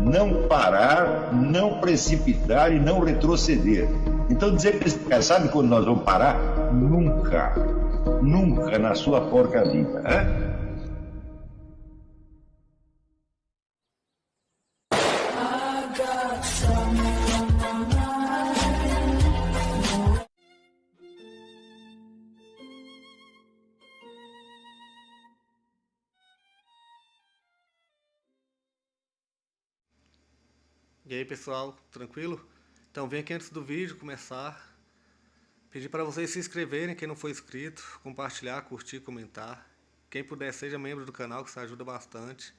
não parar, não precipitar e não retroceder. Então dizer para esse cara, sabe quando nós vamos parar? Nunca. Nunca na sua porca vida. Né? E aí pessoal, tranquilo? Então vem aqui antes do vídeo começar, pedir para vocês se inscreverem, quem não for inscrito, compartilhar, curtir, comentar. Quem puder seja membro do canal, que isso ajuda bastante.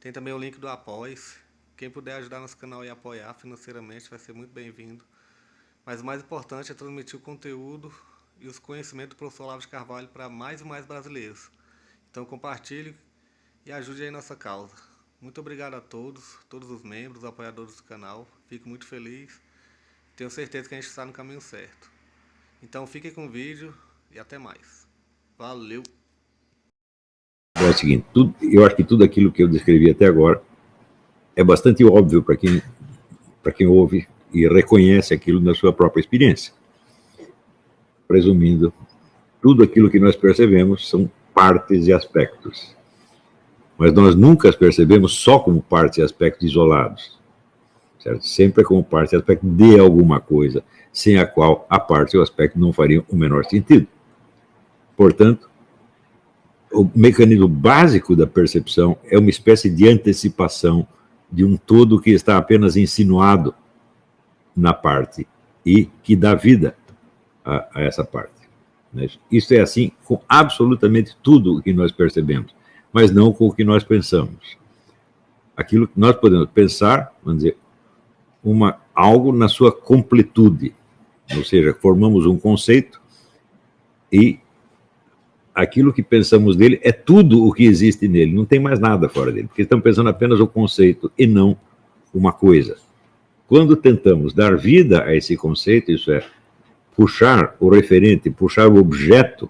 Tem também o link do Apoia-se. Quem puder ajudar nosso canal e apoiar financeiramente vai ser muito bem-vindo. Mas o mais importante é transmitir o conteúdo e os conhecimentos do professor Olavo de Carvalho para mais e mais brasileiros. Então compartilhe e ajude aí nossa causa. Muito obrigado a todos os membros, apoiadores do canal. Fico muito feliz. Tenho certeza que a gente está no caminho certo. Então fiquem com o vídeo e até mais. Valeu! É o seguinte, eu acho que tudo aquilo que eu descrevi até agora é bastante óbvio para quem ouve e reconhece aquilo na sua própria experiência. Resumindo, tudo aquilo que nós percebemos são partes e aspectos. Mas nós nunca as percebemos só como partes e aspectos isolados, certo? Sempre como parte e aspecto de alguma coisa, sem a qual a parte e o aspecto não fariam o menor sentido. Portanto, o mecanismo básico da percepção é uma espécie de antecipação de um todo que está apenas insinuado na parte e que dá vida a essa parte. Isso é assim com absolutamente tudo o que nós percebemos, mas não com o que nós pensamos. Aquilo que nós podemos pensar, vamos dizer, algo na sua completude, ou seja, formamos um conceito e aquilo que pensamos dele é tudo o que existe nele, não tem mais nada fora dele, porque estamos pensando apenas o conceito e não uma coisa. Quando tentamos dar vida a esse conceito, isso é, puxar o referente, puxar o objeto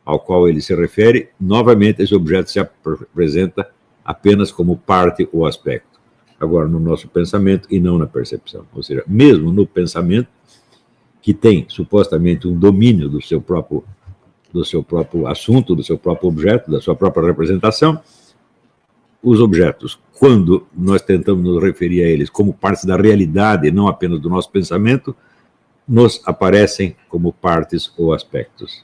ao qual ele se refere, novamente esse objeto se apresenta apenas como parte ou aspecto. Agora, no nosso pensamento e não na percepção. Ou seja, mesmo no pensamento, que tem supostamente um domínio do seu próprio assunto, do seu próprio objeto, da sua própria representação, os objetos, quando nós tentamos nos referir a eles como partes da realidade, não apenas do nosso pensamento, nos aparecem como partes ou aspectos.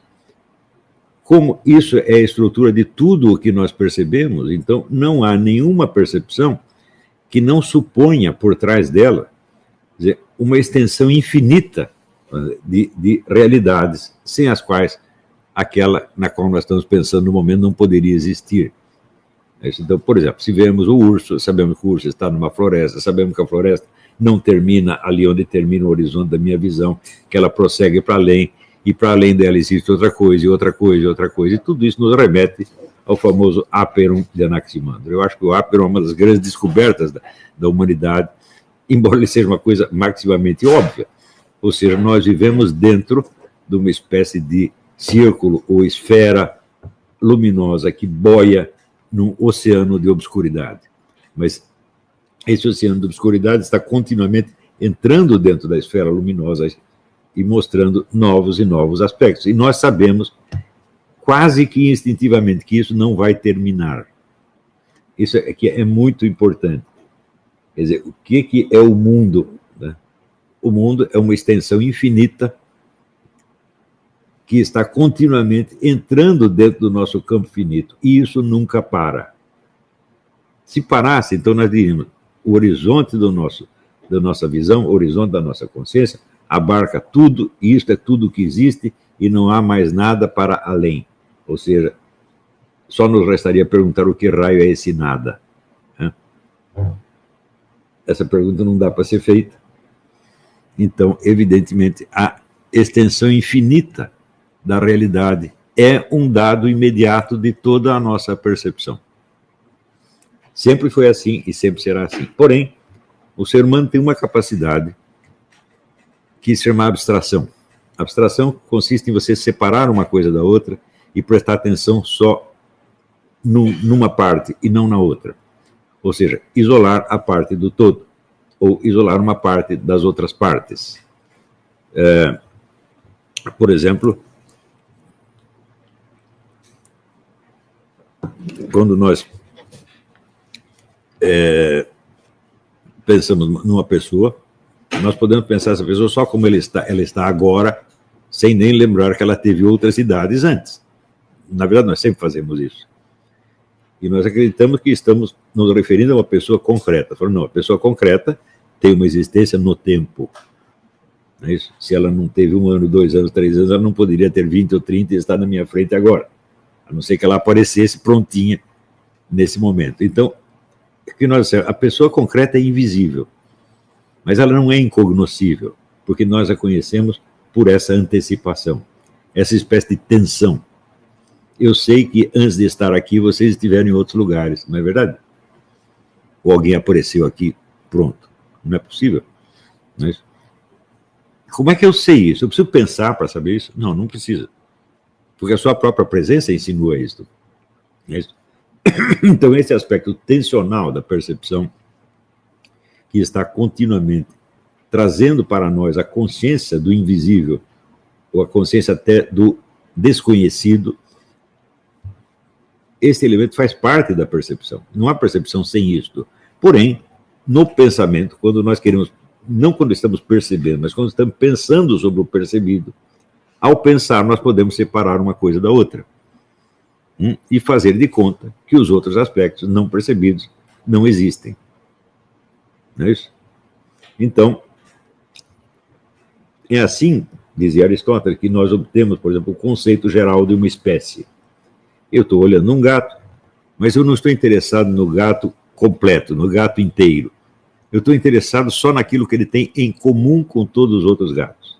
Como isso é a estrutura de tudo o que nós percebemos, então não há nenhuma percepção que não suponha por trás dela, quer dizer, uma extensão infinita de realidades, sem as quais aquela na qual nós estamos pensando no momento não poderia existir. Então, por exemplo, se vemos o urso, sabemos que o urso está numa floresta, sabemos que a floresta não termina ali onde termina o horizonte da minha visão, que ela prossegue para além, e para além dela existe outra coisa, e outra coisa, e outra coisa, e tudo isso nos remete ao famoso Aperum de Anaximandro. Eu acho que o Aperum é uma das grandes descobertas da humanidade, embora ele seja uma coisa maximamente óbvia, ou seja, nós vivemos dentro de uma espécie de círculo ou esfera luminosa que boia num oceano de obscuridade. Mas esse oceano de obscuridade está continuamente entrando dentro da esfera luminosa e mostrando novos e novos aspectos. E nós sabemos, quase que instintivamente, que isso não vai terminar. Isso é muito importante. Quer dizer, o que é o mundo? Né? O mundo é uma extensão infinita que está continuamente entrando dentro do nosso campo finito. E isso nunca para. Se parasse, então nós diríamos, o horizonte da nossa visão, o horizonte da nossa consciência, abarca tudo, e isto é tudo que existe, e não há mais nada para além. Ou seja, só nos restaria perguntar o que raio é esse nada. Né? Essa pergunta não dá para ser feita. Então, evidentemente, a extensão infinita da realidade é um dado imediato de toda a nossa percepção. Sempre foi assim e sempre será assim. Porém, o ser humano tem uma capacidade que se chama abstração. Abstração consiste em você separar uma coisa da outra e prestar atenção só numa parte e não na outra. ou seja, isolar a parte do todo, ou isolar uma parte das outras partes. Por exemplo, quando nós pensamos numa pessoa, nós podemos pensar essa pessoa só como ela está agora, sem nem lembrar que ela teve outras idades antes. Na verdade, nós sempre fazemos isso. E nós acreditamos que estamos nos referindo a uma pessoa concreta. Falando, não, a pessoa concreta tem uma existência no tempo. Não é isso? Se ela não teve 1 ano, 2 anos, 3 anos, ela não poderia ter 20 ou 30 e estar na minha frente agora. A não ser que ela aparecesse prontinha nesse momento. Então, a pessoa concreta é invisível, mas ela não é incognoscível, porque nós a conhecemos por essa antecipação, essa espécie de tensão. Eu sei que antes de estar aqui, vocês estiveram em outros lugares, não é verdade? Ou alguém apareceu aqui, pronto. Não é possível. Mas como é que eu sei isso? Eu preciso pensar para saber isso? Não, não precisa. Porque a sua própria presença insinua isso. É isso? Então, esse aspecto tensional da percepção, que está continuamente trazendo para nós a consciência do invisível, ou a consciência até do desconhecido, esse elemento faz parte da percepção. Não há percepção sem isto. Porém, no pensamento, quando nós queremos, não quando estamos percebendo, mas quando estamos pensando sobre o percebido, ao pensar, nós podemos separar uma coisa da outra. E fazer de conta que os outros aspectos não percebidos não existem. Não é isso? Então, é assim, dizia Aristóteles, que nós obtemos, por exemplo, o conceito geral de uma espécie. Eu estou olhando um gato, mas eu não estou interessado no gato completo, no gato inteiro. Eu estou interessado só naquilo que ele tem em comum com todos os outros gatos.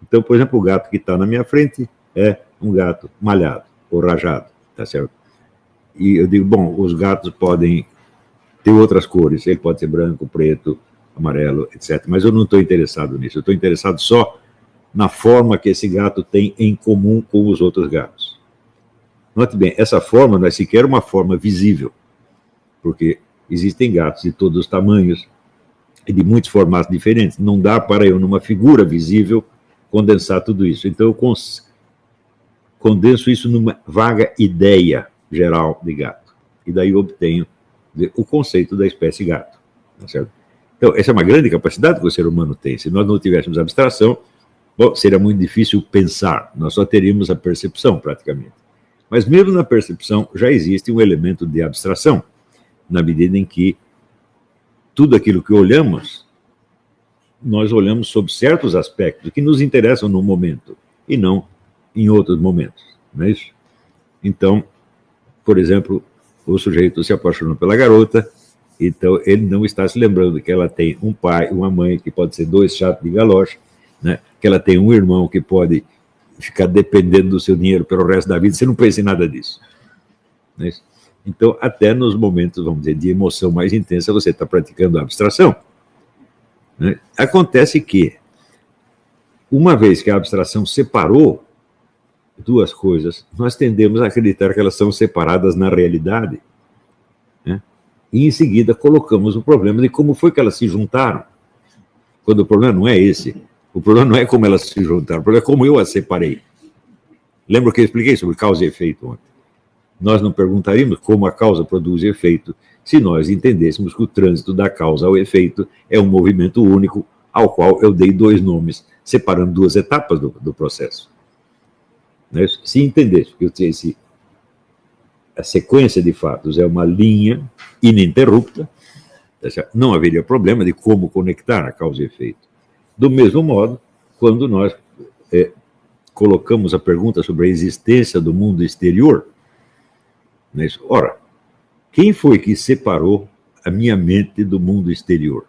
Então, por exemplo, o gato que está na minha frente é um gato malhado ou rajado, tá certo? E eu digo, bom, os gatos podem ter outras cores, ele pode ser branco, preto, amarelo, etc. Mas eu não estou interessado nisso, eu estou interessado só na forma que esse gato tem em comum com os outros gatos. Note bem, essa forma não é sequer uma forma visível, porque existem gatos de todos os tamanhos e de muitos formatos diferentes. Não dá para eu, numa figura visível, condensar tudo isso. Então, eu condenso isso numa vaga ideia geral de gato. E daí eu obtenho o conceito da espécie gato. Tá certo? Então, essa é uma grande capacidade que o ser humano tem. Se nós não tivéssemos abstração, bom, seria muito difícil pensar. Nós só teríamos a percepção, praticamente. Mas mesmo na percepção já existe um elemento de abstração, na medida em que tudo aquilo que olhamos, nós olhamos sob certos aspectos que nos interessam no momento e não em outros momentos, não é isso? Então, por exemplo, o sujeito se apaixonou pela garota, então ele não está se lembrando que ela tem um pai, uma mãe, que pode ser 2 chatos de galocha, né? Que ela tem um irmão que pode ficar dependendo do seu dinheiro pelo resto da vida, você não pensa em nada disso. Não é isso? Então, até nos momentos, vamos dizer, de emoção mais intensa, você está praticando a abstração. Né? Acontece que, uma vez que a abstração separou duas coisas, nós tendemos a acreditar que elas são separadas na realidade. Né? E, em seguida, colocamos o problema de como foi que elas se juntaram. Quando o problema não é esse. O problema não é como elas se juntaram, o problema é como eu as separei. Lembra que eu expliquei sobre causa e efeito ontem? Nós não perguntaríamos como a causa produz efeito se nós entendêssemos que o trânsito da causa ao efeito é um movimento único ao qual eu dei 2 nomes, separando 2 etapas do processo. Né? Se entendesse que a sequência de fatos é uma linha ininterrupta, não haveria problema de como conectar a causa e efeito. Do mesmo modo, quando nós colocamos a pergunta sobre a existência do mundo exterior, né? Ora, quem foi que separou a minha mente do mundo exterior?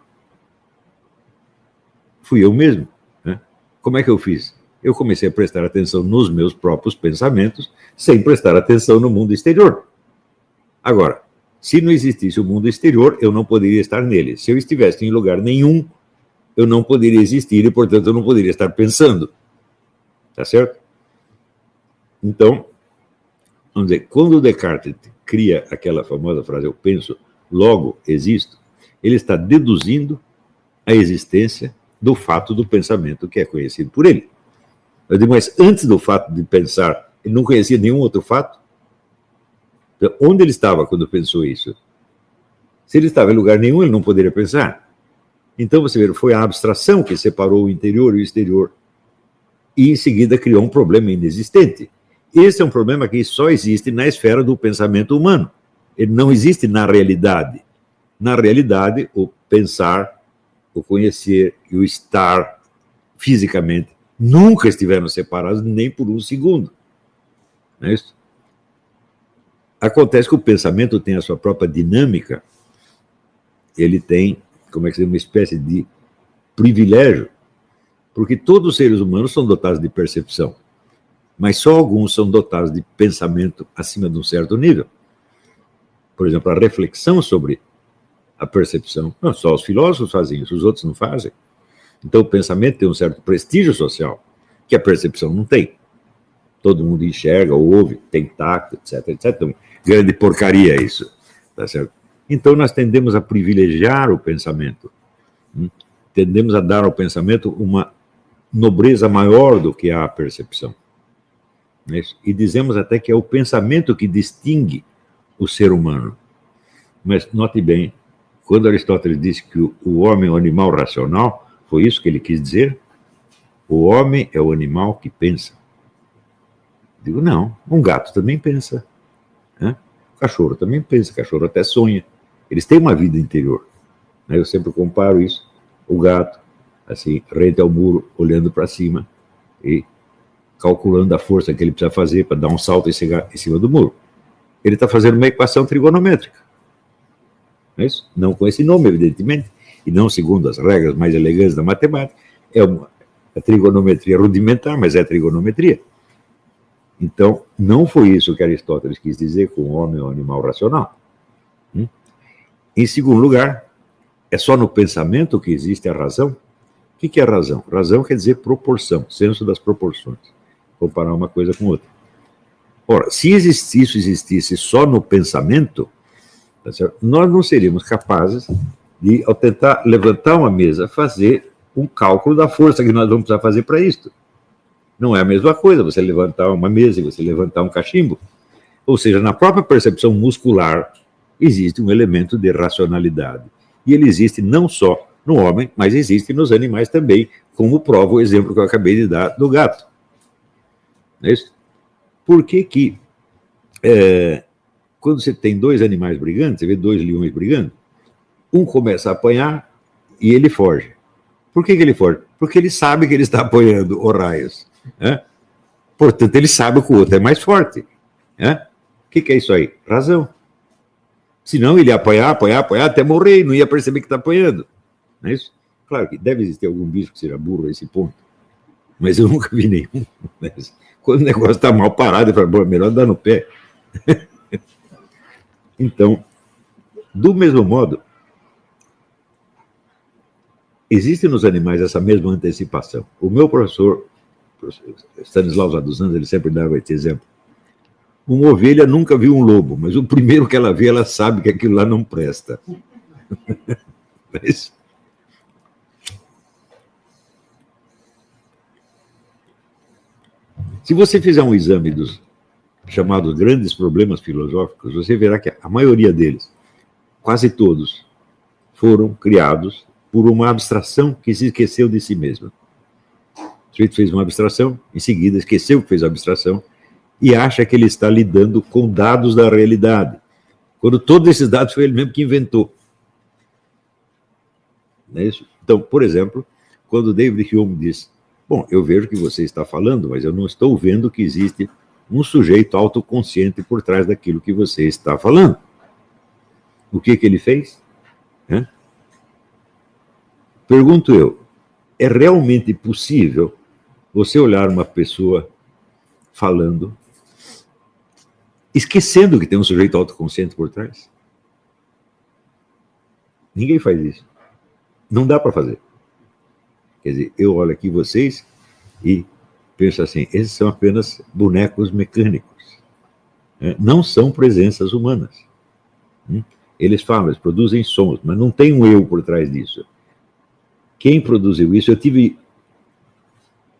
Fui eu mesmo. Né? Como é que eu fiz? Eu comecei a prestar atenção nos meus próprios pensamentos, sem prestar atenção no mundo exterior. Agora, se não existisse o mundo exterior, eu não poderia estar nele. Se eu estivesse em lugar nenhum, eu não poderia existir e, portanto, eu não poderia estar pensando. Tá certo? Então, vamos dizer, quando o Descartes cria aquela famosa frase, eu penso, logo existo, ele está deduzindo a existência do fato do pensamento que é conhecido por ele. Eu digo, mas antes do fato de pensar, ele não conhecia nenhum outro fato? Então, onde ele estava quando pensou isso? Se ele estava em lugar nenhum, ele não poderia pensar. Então, você vê, foi a abstração que separou o interior e o exterior. E, em seguida, criou um problema inexistente. Esse é um problema que só existe na esfera do pensamento humano. Ele não existe na realidade. Na realidade, o pensar, o conhecer e o estar fisicamente nunca estiveram separados nem por um segundo. Não é isso? Acontece que o pensamento tem a sua própria dinâmica, ele tem, como é que se diz, uma espécie de privilégio, porque todos os seres humanos são dotados de percepção, mas só alguns são dotados de pensamento acima de um certo nível. Por exemplo, a reflexão sobre a percepção, não, só os filósofos fazem isso, os outros não fazem. Então o pensamento tem um certo prestígio social, que a percepção não tem. Todo mundo enxerga, ouve, tem tato, etc, etc. Então, grande porcaria isso, tá certo? Então nós tendemos a privilegiar o pensamento, tendemos a dar ao pensamento uma nobreza maior do que a percepção. Não é isso? E dizemos até que é o pensamento que distingue o ser humano. Mas note bem, quando Aristóteles disse que o homem é um animal racional, foi isso que ele quis dizer? O homem é o animal que pensa. Digo, não, um gato também pensa. Né? O cachorro também pensa, o cachorro até sonha. Eles têm uma vida interior. Né? Eu sempre comparo isso, o gato, assim, rente ao muro, olhando para cima e calculando a força que ele precisa fazer para dar um salto em cima do muro. Ele está fazendo uma equação trigonométrica. Não é isso? Não com esse nome, evidentemente, e não segundo as regras mais elegantes da matemática. É uma trigonometria rudimentar, mas é trigonometria. Então, não foi isso que Aristóteles quis dizer com o homem é um animal racional. Em segundo lugar, é só no pensamento que existe a razão? O que é razão? Razão quer dizer proporção, senso das proporções. Comparar uma coisa com outra. Ora, se isso existisse só no pensamento, tá certo? Nós não seríamos capazes de, ao tentar levantar uma mesa, fazer um cálculo da força que nós vamos precisar fazer para isso. Não é a mesma coisa você levantar uma mesa e você levantar um cachimbo. Ou seja, na própria percepção muscular existe um elemento de racionalidade. E ele existe não só no homem, mas existe nos animais também, como prova o exemplo que eu acabei de dar do gato. Não é isso? Por que que, quando você tem dois animais brigando, você vê dois leões brigando, um começa a apanhar e ele foge. Por que que ele foge? Porque ele sabe que ele está apanhando os raios. Portanto, ele sabe que o outro é mais forte. O que é isso aí? Razão. Senão ele ia apanhar até morrer e não ia perceber que está apanhando. Não é isso? Claro que deve existir algum bicho que seja burro a esse ponto, mas eu nunca vi nenhum. Quando o negócio está mal parado, eu falo, melhor dar no pé. Então, do mesmo modo, existe nos animais essa mesma antecipação. O meu professor Stanislau dos Anjos, ele sempre dava esse exemplo. Uma ovelha nunca viu um lobo, mas o primeiro que ela vê, ela sabe que aquilo lá não presta. É isso? Se você fizer um exame dos chamados grandes problemas filosóficos, você verá que a maioria deles, quase todos, foram criados por uma abstração que se esqueceu de si mesma. O sujeito fez uma abstração, em seguida esqueceu que fez a abstração e acha que ele está lidando com dados da realidade, quando todos esses dados foi ele mesmo que inventou. Não é isso? Então, por exemplo, quando David Hume diz, bom, eu vejo que você está falando, mas eu não estou vendo que existe um sujeito autoconsciente por trás daquilo que você está falando. O que ele fez? Pergunto eu, é realmente possível você olhar uma pessoa falando, esquecendo que tem um sujeito autoconsciente por trás? Ninguém faz isso. Não dá para fazer. Quer dizer, eu olho aqui vocês e penso assim, esses são apenas bonecos mecânicos. Não são presenças humanas. Eles falam, eles produzem sons, mas não tem um eu por trás disso. Quem produziu isso? Eu tive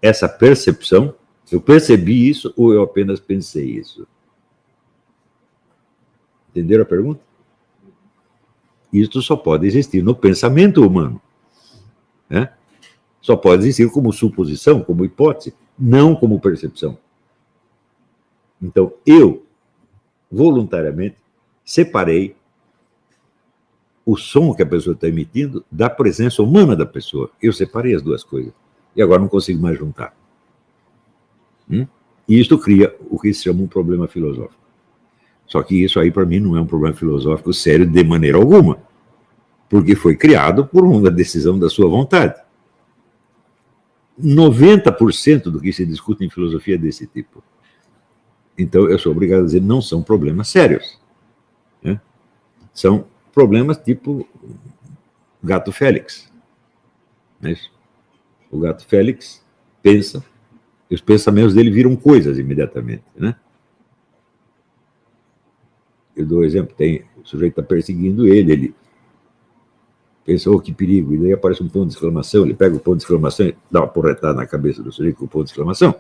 essa percepção, eu percebi isso ou eu apenas pensei isso? Entenderam a pergunta? Isso só pode existir no pensamento humano, né? Só pode existir como suposição, como hipótese, não como percepção. Então, eu, voluntariamente, separei o som que a pessoa está emitindo da presença humana da pessoa. Eu separei as duas coisas. E agora não consigo mais juntar. E isso cria o que se chama um problema filosófico. Só que isso aí, para mim, não é um problema filosófico sério de maneira alguma. Porque foi criado por uma decisão da sua vontade. 90% do que se discute em filosofia é desse tipo. Então, eu sou obrigado a dizer, não são problemas sérios, né? São problemas tipo gato Félix. Né? O gato Félix pensa, e os pensamentos dele viram coisas imediatamente, né? Eu dou um exemplo, o sujeito está perseguindo ele pensa, oh, que perigo, e daí aparece um ponto de exclamação, ele pega o ponto de exclamação e dá uma porretada na cabeça do sujeito com o ponto de exclamação.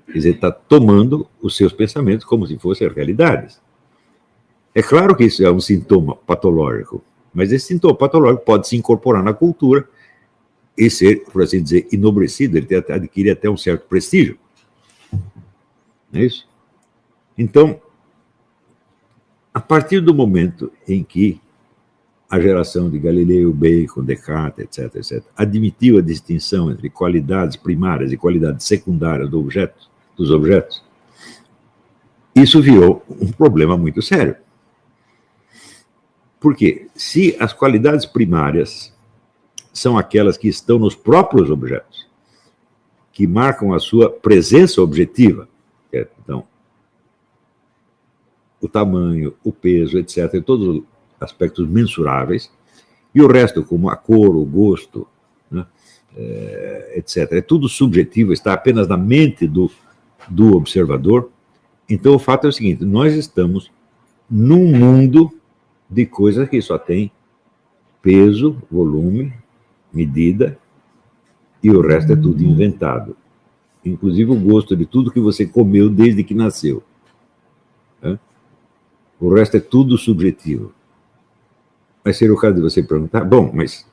Quer dizer, ele está tomando os seus pensamentos como se fossem realidades. É claro que isso é um sintoma patológico, mas esse sintoma patológico pode se incorporar na cultura e ser, por assim dizer, enobrecido, ele adquire até um certo prestígio. Não é isso? Então, a partir do momento em que a geração de Galileu, Bacon, Descartes, etc., admitiu a distinção entre qualidades primárias e qualidades secundárias dos objetos, isso virou um problema muito sério. Porque se as qualidades primárias são aquelas que estão nos próprios objetos, que marcam a sua presença objetiva, então, o tamanho, o peso, etc., todos os aspectos mensuráveis, e o resto, como a cor, o gosto, né, etc., é tudo subjetivo, está apenas na mente do observador. Então, o fato é o seguinte, nós estamos num mundo de coisas que só tem peso, volume, medida, e o resto é tudo inventado. Inclusive o gosto de tudo que você comeu desde que nasceu. Né? O resto é tudo subjetivo. Mas seria o caso de você perguntar, bom, mas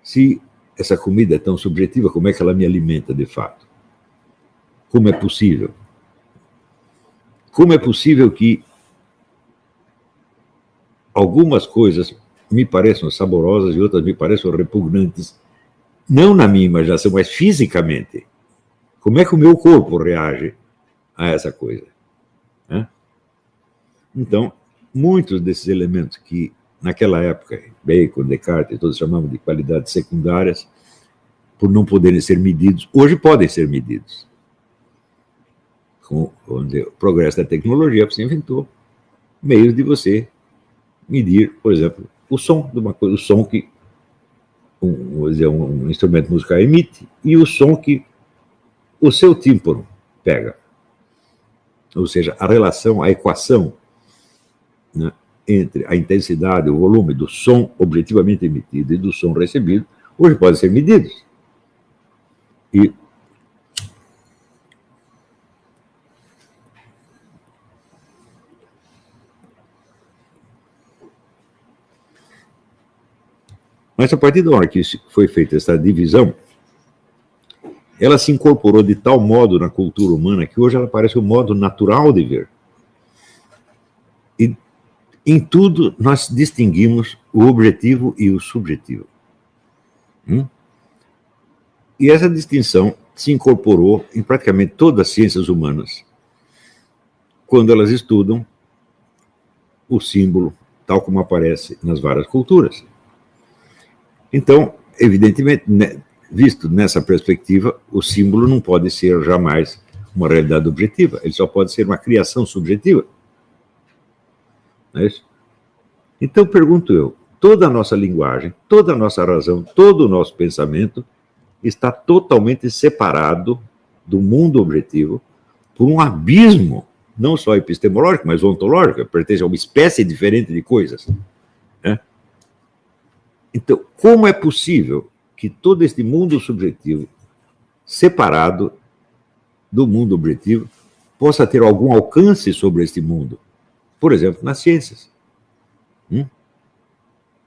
se essa comida é tão subjetiva, como é que ela me alimenta de fato? Como é possível? Como é possível que algumas coisas me pareçam saborosas e outras me pareçam repugnantes, não na minha imaginação, mas fisicamente? Como é que o meu corpo reage a essa coisa? Né? Então, muitos desses elementos que, naquela época, Bacon, Descartes, todos chamavam de qualidades secundárias, por não poderem ser medidos, hoje podem ser medidos. Com o progresso da tecnologia, você inventou meios de você medir, por exemplo, o som de uma coisa, o som que um instrumento musical emite e o som que o seu tímpano pega. Ou seja, a relação, a equação, né, entre a intensidade, o volume do som objetivamente emitido e do som recebido, hoje podem ser medidos. Mas a partir da hora que foi feita essa divisão, ela se incorporou de tal modo na cultura humana que hoje ela parece um modo natural de ver. E em tudo nós distinguimos o objetivo e o subjetivo. E essa distinção se incorporou em praticamente todas as ciências humanas, quando elas estudam o símbolo tal como aparece nas várias culturas. Então, evidentemente, visto nessa perspectiva, o símbolo não pode ser jamais uma realidade objetiva, ele só pode ser uma criação subjetiva. Não é isso? Então, pergunto eu, toda a nossa linguagem, toda a nossa razão, todo o nosso pensamento está totalmente separado do mundo objetivo por um abismo não só epistemológica, mas ontológica, pertence a uma espécie diferente de coisas. Né? Então, como é possível que todo este mundo subjetivo, separado do mundo objetivo, possa ter algum alcance sobre este mundo? Por exemplo, nas ciências.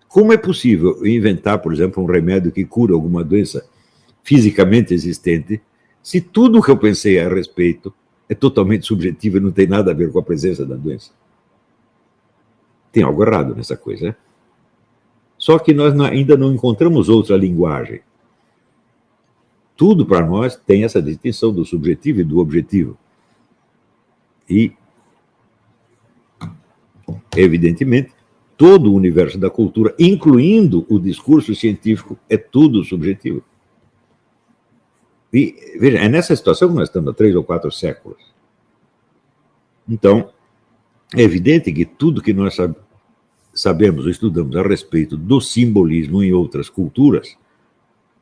Como é possível inventar, por exemplo, um remédio que cura alguma doença fisicamente existente, se tudo o que eu pensei a respeito é totalmente subjetivo e não tem nada a ver com a presença da doença? Tem algo errado nessa coisa, né? Só que nós ainda não encontramos outra linguagem. Tudo para nós tem essa distinção do subjetivo e do objetivo. E, evidentemente, todo o universo da cultura, incluindo o discurso científico, é tudo subjetivo. E, veja, é nessa situação que nós estamos há 3 ou 4 séculos. Então, é evidente que tudo que nós sabemos ou estudamos a respeito do simbolismo em outras culturas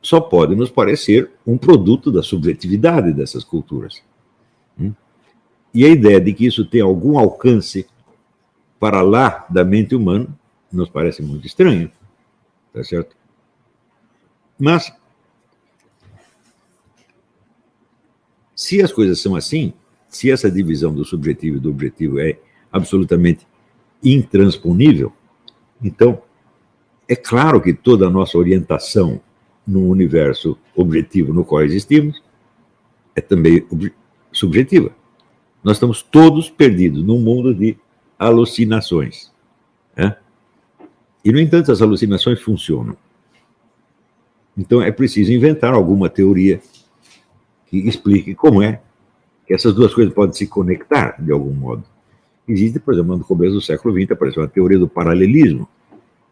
só pode nos parecer um produto da subjetividade dessas culturas. E a ideia de que isso tem algum alcance para lá da mente humana nos parece muito estranho, tá certo? Mas, se as coisas são assim, se essa divisão do subjetivo e do objetivo é absolutamente intransponível, então é claro que toda a nossa orientação no universo objetivo no qual existimos é também subjetiva. Nós estamos todos perdidos num mundo de alucinações. Né? E, no entanto, as alucinações funcionam. Então, é preciso inventar alguma teoria que explique como é que essas duas coisas podem se conectar, de algum modo. Existe, por exemplo, no começo do século XX, apareceu a teoria do paralelismo.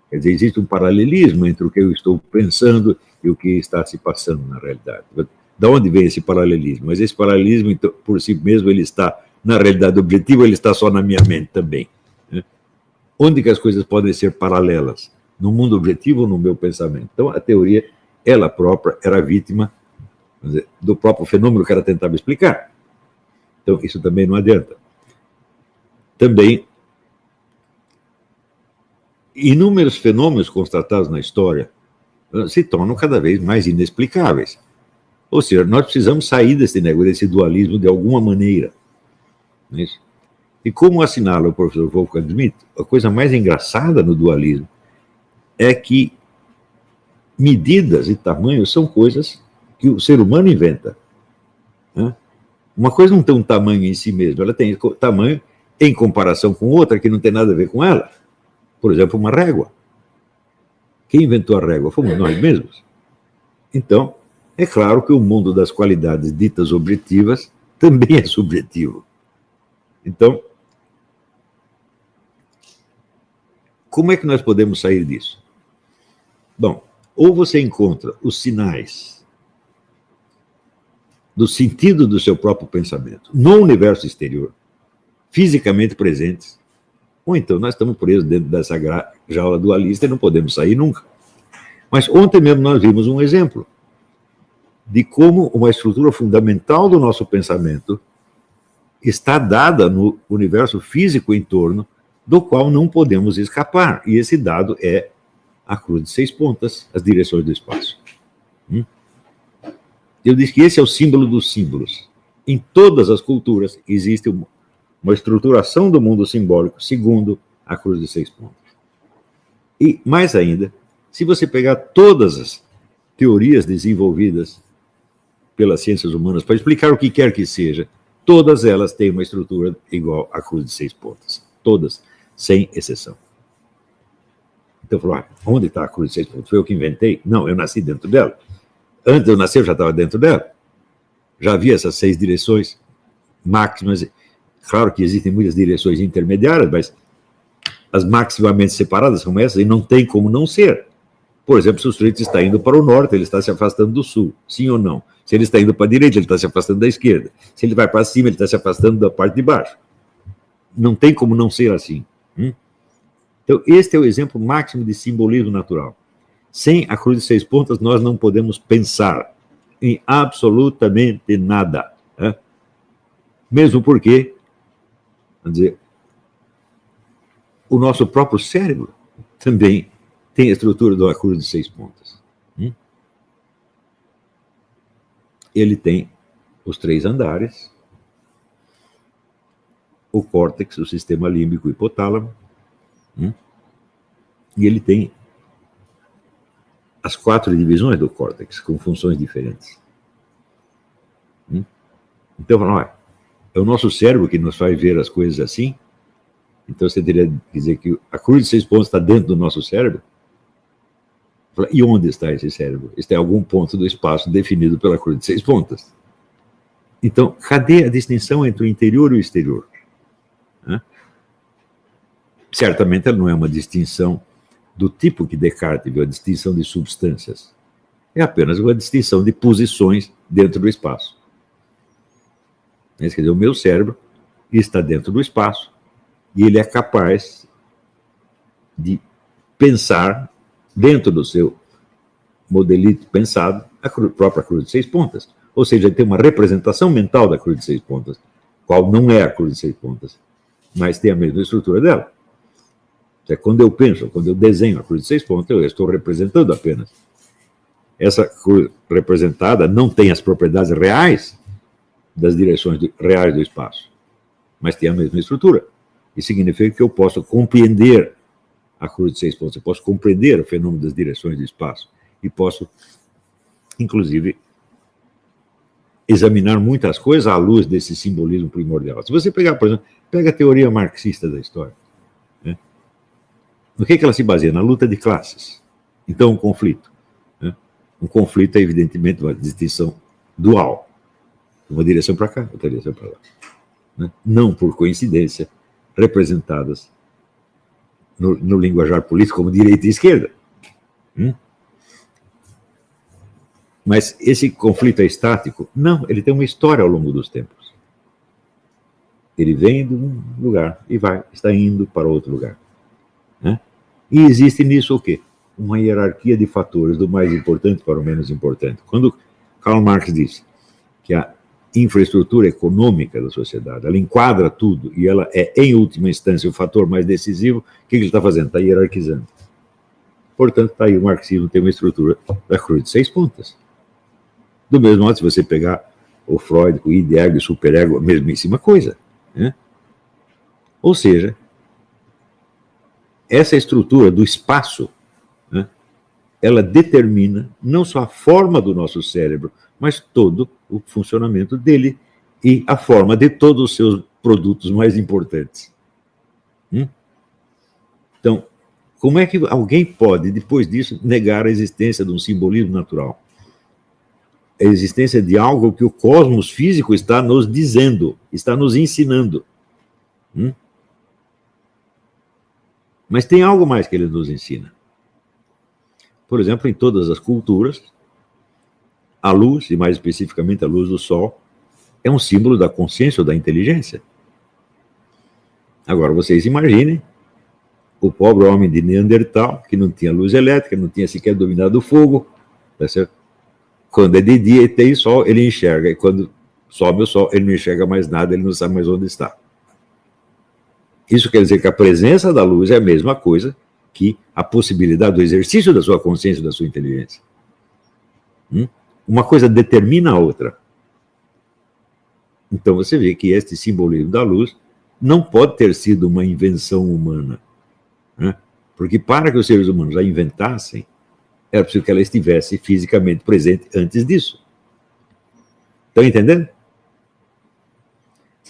Quer dizer, existe um paralelismo entre o que eu estou pensando e o que está se passando na realidade. De onde vem esse paralelismo? Mas esse paralelismo, então, por si mesmo, ele está na realidade objetiva, ele está só na minha mente também. Né? Onde que as coisas podem ser paralelas? No mundo objetivo ou no meu pensamento? Então, a teoria, ela própria, era vítima, vamos dizer, do próprio fenômeno que ela tentava explicar. Então, isso também não adianta. Também, inúmeros fenômenos constatados na história se tornam cada vez mais inexplicáveis. Ou seja, nós precisamos sair desse negócio, desse dualismo de alguma maneira. Não é isso? E como assinala o professor Wolfgang Schmidt, a coisa mais engraçada no dualismo é que medidas e tamanhos são coisas que o ser humano inventa. Né? Uma coisa não tem um tamanho em si mesma, ela tem tamanho em comparação com outra que não tem nada a ver com ela. Por exemplo, uma régua. Quem inventou a régua? Fomos nós mesmos. Então, é claro que o mundo das qualidades ditas objetivas também é subjetivo. Então, como é que nós podemos sair disso? Bom, ou você encontra os sinais do sentido do seu próprio pensamento no universo exterior, fisicamente presentes, ou então nós estamos presos dentro dessa jaula dualista e não podemos sair nunca. Mas ontem mesmo nós vimos um exemplo de como uma estrutura fundamental do nosso pensamento está dada no universo físico em torno, do qual não podemos escapar. E esse dado é a cruz de 6 pontas, as direções do espaço. Eu disse que esse é o símbolo dos símbolos. Em todas as culturas existe uma estruturação do mundo simbólico segundo a cruz de 6 pontas. E, mais ainda, se você pegar todas as teorias desenvolvidas pelas ciências humanas para explicar o que quer que seja, todas elas têm uma estrutura igual à cruz de 6 pontas. Todas, sem exceção. Então, falou, onde está a cruz de 6 pontas? Foi eu que inventei? Não, eu nasci dentro dela. Antes de eu nascer, eu já estava dentro dela. Já havia essas 6 direções máximas. Claro que existem muitas direções intermediárias, mas as maximamente separadas são essas e não tem como não ser. Por exemplo, se o sujeito está indo para o norte, ele está se afastando do sul, sim ou não? Se ele está indo para a direita, ele está se afastando da esquerda. Se ele vai para cima, ele está se afastando da parte de baixo. Não tem como não ser assim. Então, este é o exemplo máximo de simbolismo natural. Sem a cruz de 6 pontas, nós não podemos pensar em absolutamente nada. Mesmo porque Quer dizer, o nosso próprio cérebro também tem a estrutura de uma cruz de 6 pontas. Ele tem os 3 andares, o córtex, o sistema límbico e hipotálamo, e ele tem as 4 divisões do córtex, com funções diferentes. Então, olha, é o nosso cérebro que nos faz ver as coisas assim. Então, você teria que dizer que a cruz de 6 pontos está dentro do nosso cérebro? E onde está esse cérebro? Está em algum ponto do espaço definido pela cruz de 6 pontas. Então, cadê a distinção entre o interior e o exterior? Certamente ela não é uma distinção do tipo que Descartes viu, a distinção de substâncias. É apenas uma distinção de posições dentro do espaço. Quer dizer, o meu cérebro está dentro do espaço e ele é capaz de pensar dentro do seu modelito pensado a própria cruz de 6 pontas. Ou seja, ele tem uma representação mental da cruz de 6 pontas, qual não é a cruz de 6 pontas, mas tem a mesma estrutura dela. Quando eu penso, quando eu desenho a cruz de 6 pontas, eu estou representando apenas. Essa cruz representada não tem as propriedades reais das direções reais do espaço, mas tem a mesma estrutura. Isso significa que eu posso compreender a cruz de 6 pontos, eu posso compreender o fenômeno das direções do espaço e posso, inclusive, examinar muitas coisas à luz desse simbolismo primordial. Se você pegar, por exemplo, pega a teoria marxista da história, no que ela se baseia? Na luta de classes. Então, um conflito. Um conflito é, evidentemente, uma distinção dual. Uma direção para cá, outra direção para lá. Não por coincidência, representadas no linguajar político como direita e esquerda. Mas esse conflito é estático? Não, ele tem uma história ao longo dos tempos. Ele vem de um lugar e está indo para outro lugar. E existe nisso o quê? Uma hierarquia de fatores, do mais importante para o menos importante. Quando Karl Marx disse que a infraestrutura econômica da sociedade, ela enquadra tudo e ela é, em última instância, o fator mais decisivo, o que ele está fazendo? Está hierarquizando. Portanto, está aí o marxismo tem uma estrutura da cruz de 6 pontas. Do mesmo modo, se você pegar o Freud, o id, ego e superego, a mesmíssima coisa. Ou seja, essa estrutura do espaço, ela determina não só a forma do nosso cérebro, mas todo o funcionamento dele e a forma de todos os seus produtos mais importantes. Então, como é que alguém pode, depois disso, negar a existência de um simbolismo natural? A existência de algo que o cosmos físico está nos dizendo, está nos ensinando. Mas tem algo mais que ele nos ensina. Por exemplo, em todas as culturas, a luz, e mais especificamente a luz do sol, é um símbolo da consciência ou da inteligência. Agora, vocês imaginem o pobre homem de Neandertal, que não tinha luz elétrica, não tinha sequer dominado o fogo, tá certo? Quando é de dia e tem sol, ele enxerga, e quando sobe o sol, ele não enxerga mais nada, ele não sabe mais onde está. Isso quer dizer que a presença da luz é a mesma coisa que a possibilidade do exercício da sua consciência e da sua inteligência. Uma coisa determina a outra. Então você vê que este simbolismo da luz não pode ter sido uma invenção humana. Porque para que os seres humanos a inventassem, era preciso que ela estivesse fisicamente presente antes disso. Estão entendendo?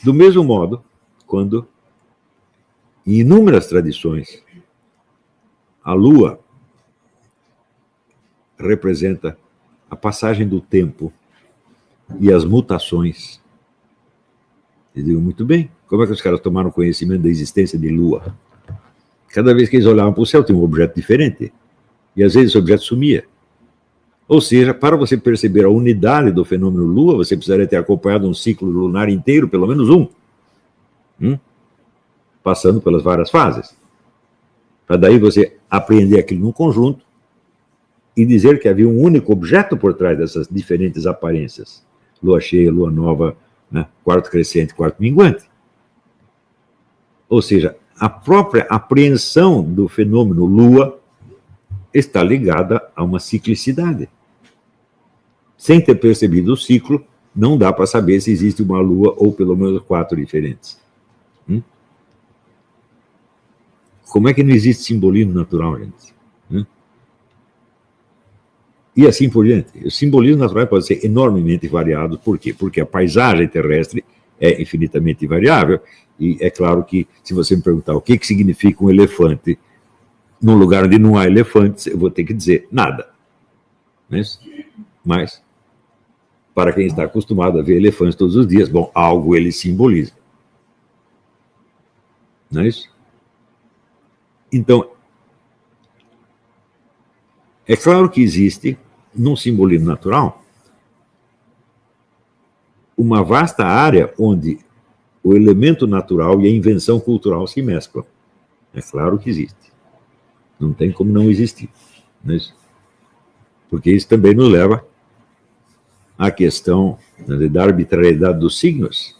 Do mesmo modo, quando em inúmeras tradições a lua representa a passagem do tempo e as mutações. Eles digo, muito bem, como é que os caras tomaram conhecimento da existência de lua? Cada vez que eles olhavam para o céu, tinha um objeto diferente. E às vezes esse objeto sumia. Ou seja, para você perceber a unidade do fenômeno lua, você precisaria ter acompanhado um ciclo lunar inteiro, pelo menos um. Passando pelas várias fases. Para daí você apreender aquilo num conjunto e dizer que havia um único objeto por trás dessas diferentes aparências. Lua cheia, lua nova, quarto crescente, quarto minguante. Ou seja, a própria apreensão do fenômeno Lua está ligada a uma ciclicidade. Sem ter percebido o ciclo, não dá para saber se existe uma Lua ou pelo menos 4 diferentes. Como é que não existe simbolismo natural, gente? E assim por diante. O simbolismo natural pode ser enormemente variado. Por quê? Porque a paisagem terrestre é infinitamente variável. E é claro que, se você me perguntar o que significa um elefante num lugar onde não há elefantes, eu vou ter que dizer nada. Mas para quem está acostumado a ver elefantes todos os dias, bom, algo ele simboliza. Não é isso? Então, é claro que existe, num simbolismo natural, uma vasta área onde o elemento natural e a invenção cultural se mesclam. É claro que existe. Não tem como não existir. Não é isso? Porque isso também nos leva à questão da arbitrariedade dos signos.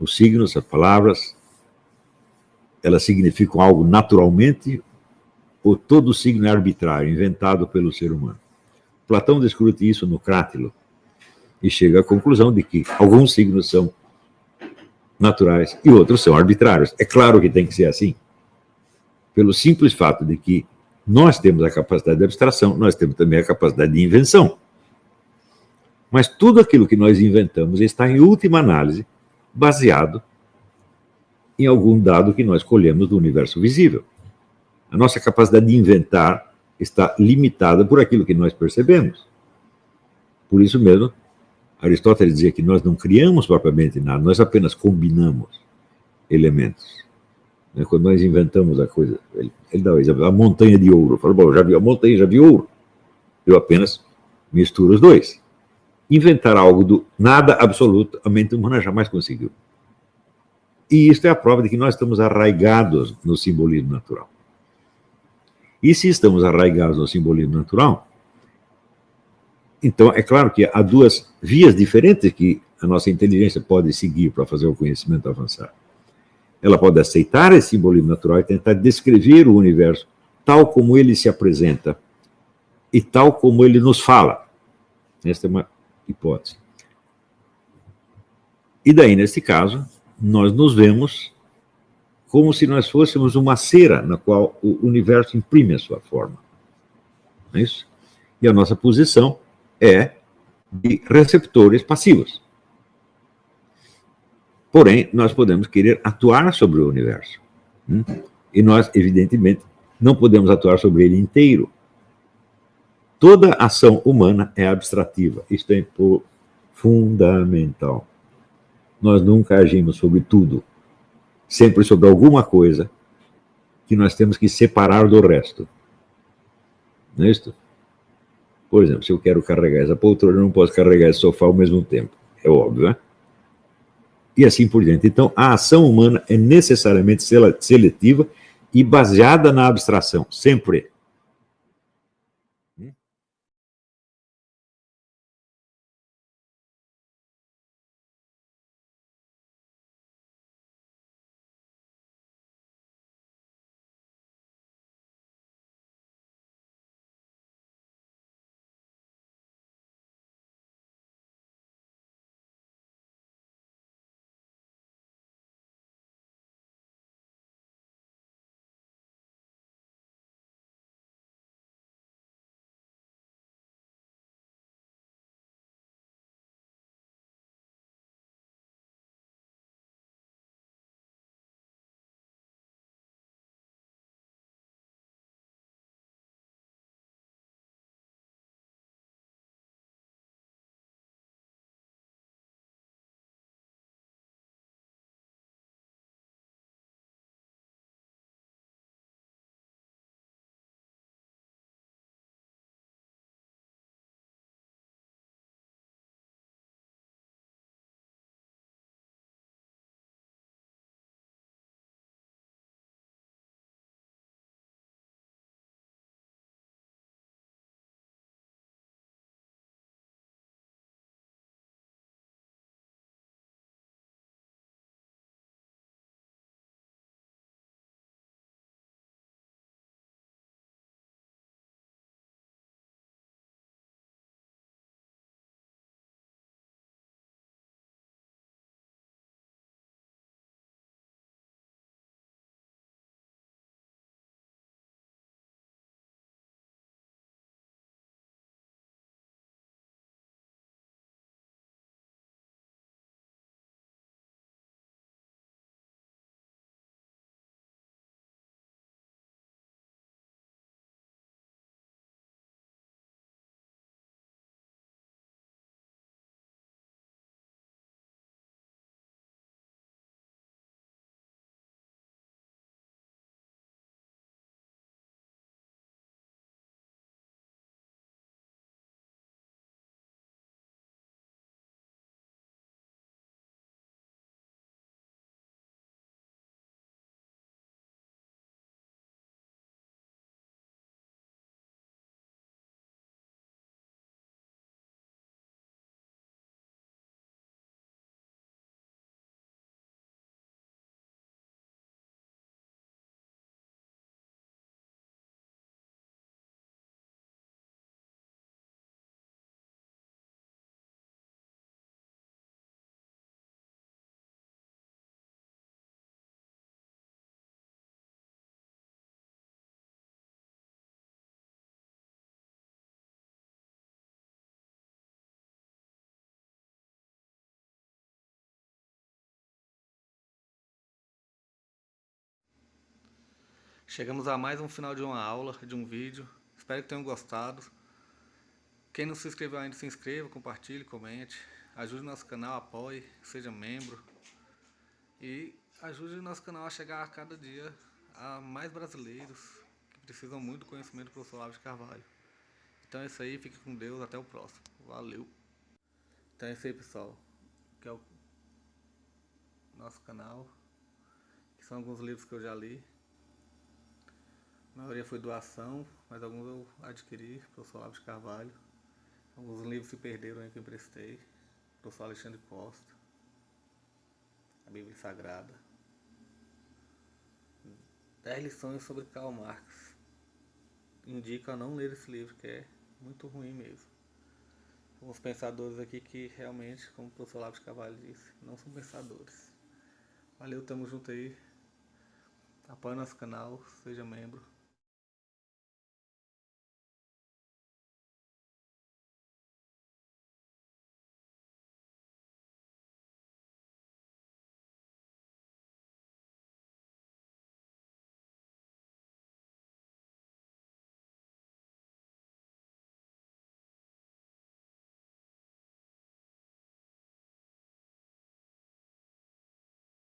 Os signos, as palavras, elas significam algo naturalmente, ou todo signo é arbitrário, inventado pelo ser humano. Platão discute isso no Crátilo e chega à conclusão de que alguns signos são naturais e outros são arbitrários. É claro que tem que ser assim, pelo simples fato de que nós temos a capacidade de abstração, nós temos também a capacidade de invenção. Mas tudo aquilo que nós inventamos está, em última análise, baseado em algum dado que nós colhemos do universo visível. A nossa capacidade de inventar está limitada por aquilo que nós percebemos. Por isso mesmo, Aristóteles dizia que nós não criamos propriamente nada, nós apenas combinamos elementos. Quando nós inventamos a coisa, ele dá o exemplo, a montanha de ouro. Falou, bom, já vi a montanha, já vi ouro. Eu apenas misturo os dois. Inventar algo do nada absoluto, a mente humana jamais conseguiu. E isso é a prova de que nós estamos arraigados no simbolismo natural. E se estamos arraigados no simbolismo natural, então é claro que há duas vias diferentes que a nossa inteligência pode seguir para fazer o conhecimento avançar. Ela pode aceitar esse simbolismo natural e tentar descrever o universo tal como ele se apresenta e tal como ele nos fala. Esta é uma hipótese. E daí, nesse caso, nós nos vemos como se nós fôssemos uma cera na qual o universo imprime a sua forma. Não é isso? E a nossa posição é de receptores passivos. Porém, nós podemos querer atuar sobre o universo. E nós, evidentemente, não podemos atuar sobre ele inteiro. Toda ação humana é abstrativa. Isto é fundamental. Nós nunca agimos sobre tudo. Sempre sobre alguma coisa que nós temos que separar do resto. Não é isso? Por exemplo, se eu quero carregar essa poltrona, eu não posso carregar esse sofá ao mesmo tempo. É óbvio, né? E assim por diante. Então, a ação humana é necessariamente seletiva e baseada na abstração, sempre. Chegamos a mais um final de uma aula, de um vídeo. Espero que tenham gostado. Quem não se inscreveu ainda, se inscreva, compartilhe, comente. Ajude o nosso canal, apoie, seja membro. E ajude o nosso canal a chegar a cada dia a mais brasileiros que precisam muito do conhecimento do professor Olavo de Carvalho. Então é isso aí, fique com Deus, até o próximo. Valeu! Então é isso aí, pessoal, que é o nosso canal, que são alguns livros que eu já li. A maioria foi doação, mas alguns eu adquiri, professor Olavo de Carvalho. Alguns livros se perderam aí que eu emprestei, professor Alexandre Costa, a Bíblia Sagrada. 10 lições sobre Karl Marx. Indico a não ler esse livro, que é muito ruim mesmo. Alguns pensadores aqui que realmente, como o professor Olavo de Carvalho disse, não são pensadores. Valeu, tamo junto aí. Apoie nosso canal, seja membro.